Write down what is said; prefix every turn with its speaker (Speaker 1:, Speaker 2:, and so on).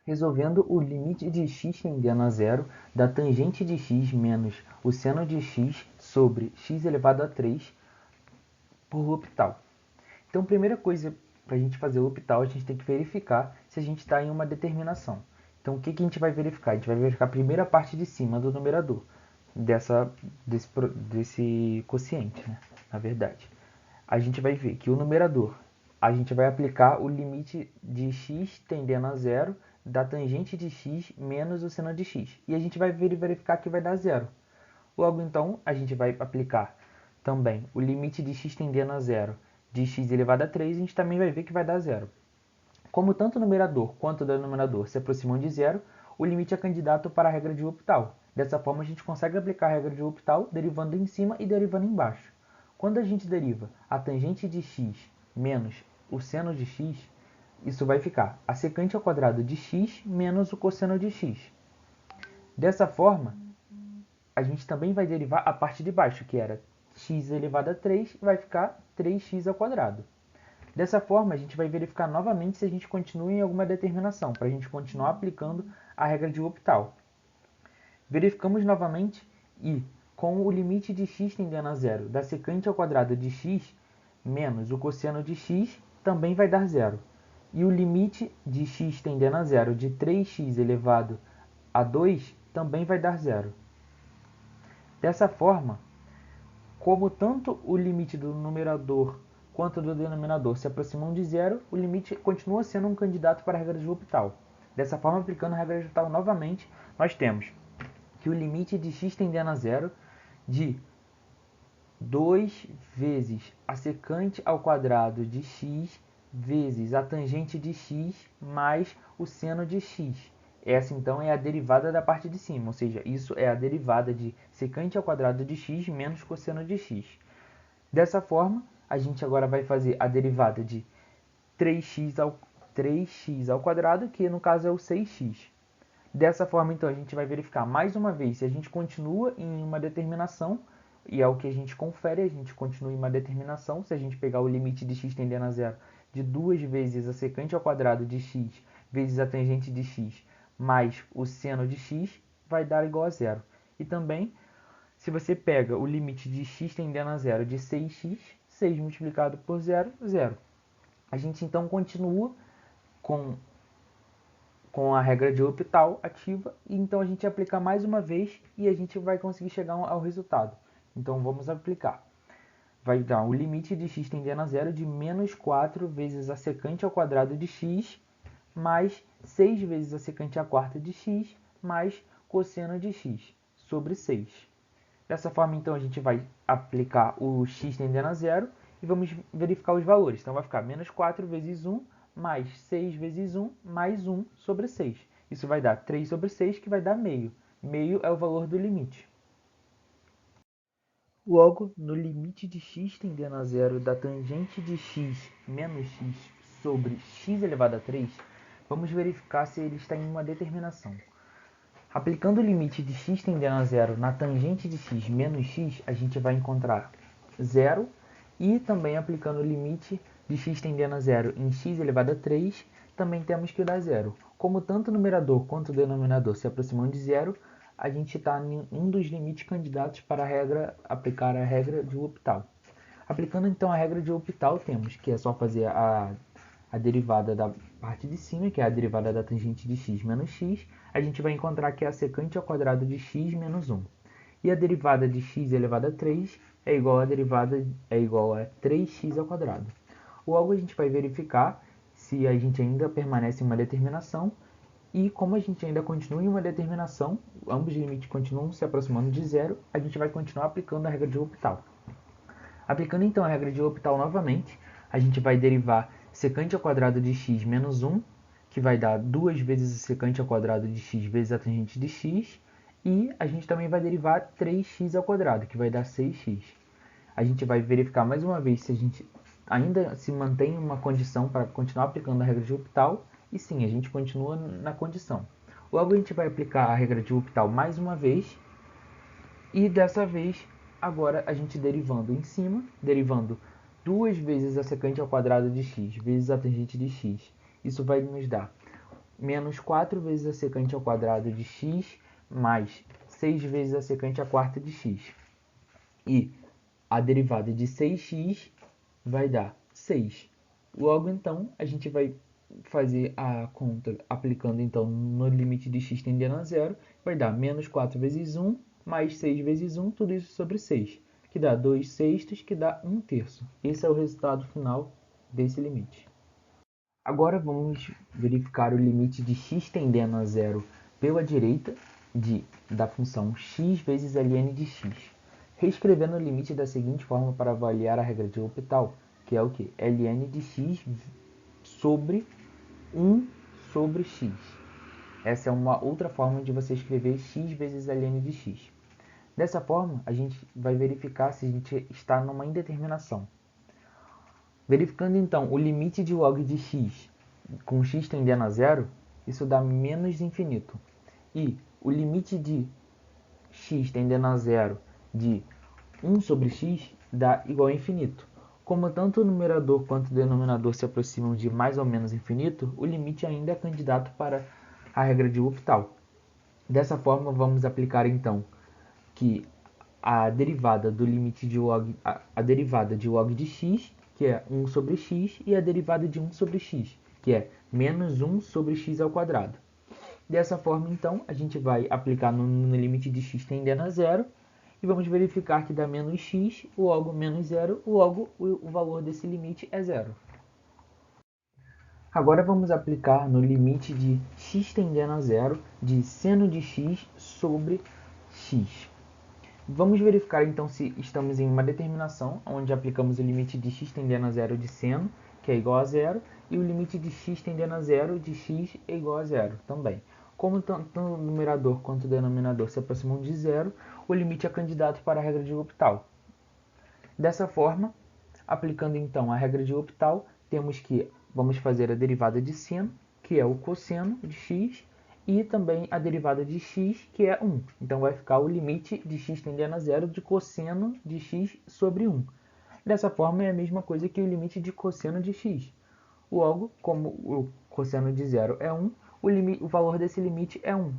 Speaker 1: resolvendo o limite de x tendendo a zero da tangente de x menos o seno de x sobre x elevado a 3 por L'Hopital. Então, primeira coisa para a gente fazer o L'Hopital, a gente tem que verificar se a gente está em uma determinação. Então, o que a gente vai verificar? A gente vai verificar a primeira parte de cima do numerador desse quociente, né? Na verdade. A gente vai ver que o numerador, a gente vai aplicar o limite de x tendendo a zero da tangente de x menos o seno de x. E a gente vai verificar que vai dar zero. Logo, então, a gente vai aplicar também o limite de x tendendo a zero de x elevado a 3, a gente também vai ver que vai dar zero. Como tanto o numerador quanto o denominador se aproximam de zero, o limite é candidato para a regra de L'Hopital. Dessa forma, a gente consegue aplicar a regra de L'Hopital derivando em cima e derivando embaixo. Quando a gente deriva a tangente de x menos o seno de x, isso vai ficar a secante ao quadrado de x menos o cosseno de x. Dessa forma, a gente também vai derivar a parte de baixo, que era x elevado a 3, vai ficar 3x ao quadrado. Dessa forma, a gente vai verificar novamente se a gente continua em alguma determinação, para a gente continuar aplicando a regra de L'Hopital. Verificamos novamente e, com o limite de x tendendo a zero da secante ao quadrado de x menos o cosseno de x, também vai dar zero. E o limite de x tendendo a zero de 3x elevado a 2 também vai dar zero. Dessa forma, como tanto o limite do numerador quanto do denominador se aproximam de zero, o limite continua sendo um candidato para a regra de L'Hopital. Dessa forma, aplicando a regra de L'Hopital novamente, nós temos que o limite de x tendendo a zero de 2 vezes a secante ao quadrado de x vezes a tangente de x mais o seno de x. Essa, então, é a derivada da parte de cima, ou seja, isso é a derivada de secante ao quadrado de x menos cosseno de x. Dessa forma, a gente agora vai fazer a derivada de 3x ao quadrado, que no caso é o 6x. Dessa forma, então, a gente vai verificar mais uma vez se a gente continua em uma determinação, e é o que a gente confere, a gente continua em uma determinação. Se a gente pegar o limite de x tendendo a zero de 2 vezes a secante ao quadrado de x vezes a tangente de x mais o seno de x, vai dar igual a zero. E também, se você pega o limite de x tendendo a zero de 6x, 6 multiplicado por zero, zero. A gente então continua com a regra de L'Hopital ativa, e então a gente aplica mais uma vez e a gente vai conseguir chegar ao resultado. Então vamos aplicar. Vai dar o limite de x tendendo a zero de menos 4 vezes a secante ao quadrado de x mais 6 vezes a secante à quarta de x mais cosseno de x sobre 6. Dessa forma, então, a gente vai aplicar o x tendendo a zero e vamos verificar os valores. Então, vai ficar menos 4 vezes 1 mais 6 vezes 1 mais 1 sobre 6. Isso vai dar 3 sobre 6, que vai dar meio. Meio é o valor do limite. Logo, no limite de x tendendo a zero da tangente de x menos x sobre x elevado a 3, vamos verificar se ele está em uma determinação. Aplicando o limite de x tendendo a zero na tangente de x menos x, a gente vai encontrar zero. E também aplicando o limite de x tendendo a zero em x elevado a 3, também temos que dar zero. Como tanto o numerador quanto o denominador se aproximam de zero, a gente está em um dos limites candidatos para aplicar a regra de L'Hopital. Aplicando então a regra de L'Hopital, temos que é só fazer a derivada da parte de cima, que é a derivada da tangente de x menos x, a gente vai encontrar que é a secante ao quadrado de x menos 1. E a derivada de x elevado a 3 é igual a 3x ao quadrado. Logo, a gente vai verificar se a gente ainda permanece em uma determinação, e como a gente ainda continua em uma determinação, ambos os limites continuam se aproximando de zero, a gente vai continuar aplicando a regra de L'Hopital. Aplicando então a regra de L'Hopital novamente, a gente vai derivar secante ao quadrado de x menos 1, que vai dar 2 vezes a secante ao quadrado de x vezes a tangente de x, e a gente também vai derivar 3x ao quadrado, que vai dar 6x. A gente vai verificar mais uma vez se a gente ainda se mantém uma condição para continuar aplicando a regra de L'Hopital, e sim, a gente continua na condição. Logo, a gente vai aplicar a regra de L'Hopital mais uma vez, e dessa vez, agora a gente derivando em cima, derivando 2 vezes a secante ao quadrado de x vezes a tangente de x. Isso vai nos dar menos 4 vezes a secante ao quadrado de x mais 6 vezes a secante à quarta de x. E a derivada de 6x vai dar 6. Logo, então, a gente vai fazer a conta aplicando então no limite de x tendendo a zero, vai dar menos 4 vezes 1 mais 6 vezes 1, tudo isso sobre 6, que dá 2 sextos, que dá 1 terço. Esse é o resultado final desse limite. Agora vamos verificar o limite de x tendendo a zero pela direita da função x vezes ln de x. Reescrevendo o limite da seguinte forma para avaliar a regra de L'Hopital, que é o que? ln de x sobre 1 sobre x. Essa é uma outra forma de você escrever x vezes ln de x. Dessa forma, a gente vai verificar se a gente está numa indeterminação. Verificando então o limite de log de x com x tendendo a zero, isso dá menos infinito. E o limite de x tendendo a zero de 1 sobre x dá igual a infinito. Como tanto o numerador quanto o denominador se aproximam de mais ou menos infinito, o limite ainda é candidato para a regra de L'Hopital. Dessa forma, vamos aplicar então que a derivada do limite de log, a derivada de log de x, que é 1 sobre x, e a derivada de 1 sobre x, que é menos 1 sobre x ao quadrado. Dessa forma, então, a gente vai aplicar no limite de x tendendo a zero, e vamos verificar que dá menos x, logo menos zero, logo o valor desse limite é zero. Agora vamos aplicar no limite de x tendendo a zero de seno de x sobre x. Vamos verificar então se estamos em uma determinação, onde aplicamos o limite de x tendendo a zero de seno, que é igual a zero, e o limite de x tendendo a zero de x é igual a zero também. Como tanto o numerador quanto o denominador se aproximam de zero, o limite é candidato para a regra de L'Hopital. Dessa forma, aplicando então a regra de L'Hopital, temos que vamos fazer a derivada de seno, que é o cosseno de x, e também a derivada de x, que é 1. Então vai ficar o limite de x tendendo a zero de cosseno de x sobre 1. Dessa forma é a mesma coisa que o limite de cosseno de x. Logo, como o cosseno de zero é 1, o valor desse limite é 1.